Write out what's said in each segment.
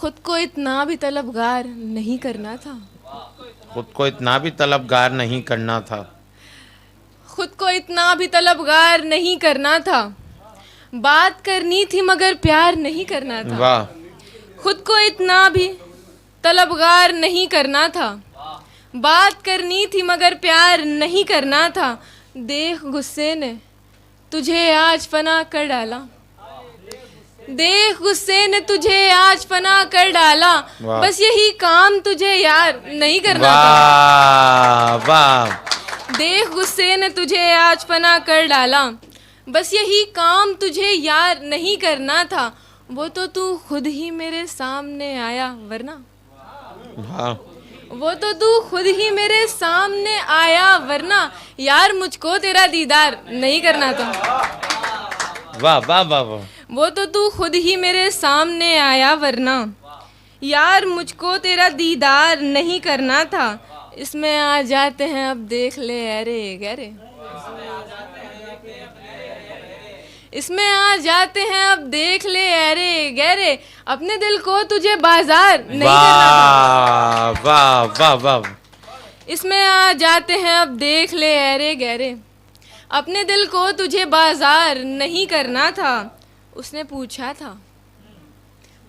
खुद को इतना भी तलबगार नहीं करना था। खुद को इतना भी तलबगार नहीं करना था। खुद को इतना भी तलबगार नहीं करना था। बात करनी थी मगर प्यार नहीं करना था। वाह। खुद को इतना भी तलबगार नहीं करना था। बात करनी थी मगर प्यार नहीं करना था। देख गुस्से ने तुझे आज फना कर डाला। देख गुस्से ने तुझे आज फना कर डाला। बस यही काम तुझे यार नहीं करना था। वाह वाह। देख गुस्से ने तुझे आज फना कर डाला। बस यही काम तुझे यार नहीं करना था। वो तो तू खुद ही मेरे सामने आया वरना। वाह। वो तो तू खुद ही मेरे सामने आया वरना यार मुझको तेरा दीदार नहीं करना था। वाह वाह वाह वाह। वो तो तू खुद ही मेरे सामने आया वरना यार मुझको तेरा दीदार नहीं करना था। इसमें आ जाते हैं अब देख ले अरे गहरे। इसमें आ जाते हैं अब देख ले अरे गहरे। अपने दिल को तुझे बाजार नहीं करना था। वाह वाह वाह। इसमें आ जाते हैं अब देख ले अरे गहरे। अपने दिल को तुझे बाजार नहीं करना था। उसने पूछा था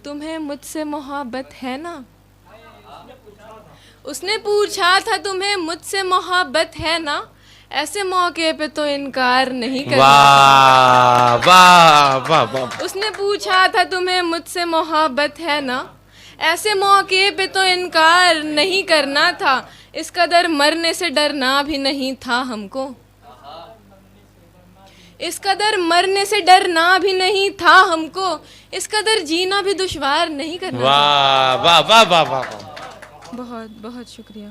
तुम्हें मुझसे मोहब्बत है ना। उसने पूछा था तुम्हें मुझसे मोहब्बत है ना। ऐसे मौके पे तो इनकार नहीं करना। वाह वाह वाह वाह। उसने पूछा था तुम्हें मुझसे मोहब्बत है ना। ऐसे मौके पे तो इनकार नहीं करना था। इस कदर मरने से डरना भी नहीं था हमको। इस कदर मरने से डरना भी नहीं था हमको। इस कदर जीना भी दुश्वार नहीं करना। वाह वाह वाह वाह वाह। बहुत बहुत शुक्रिया।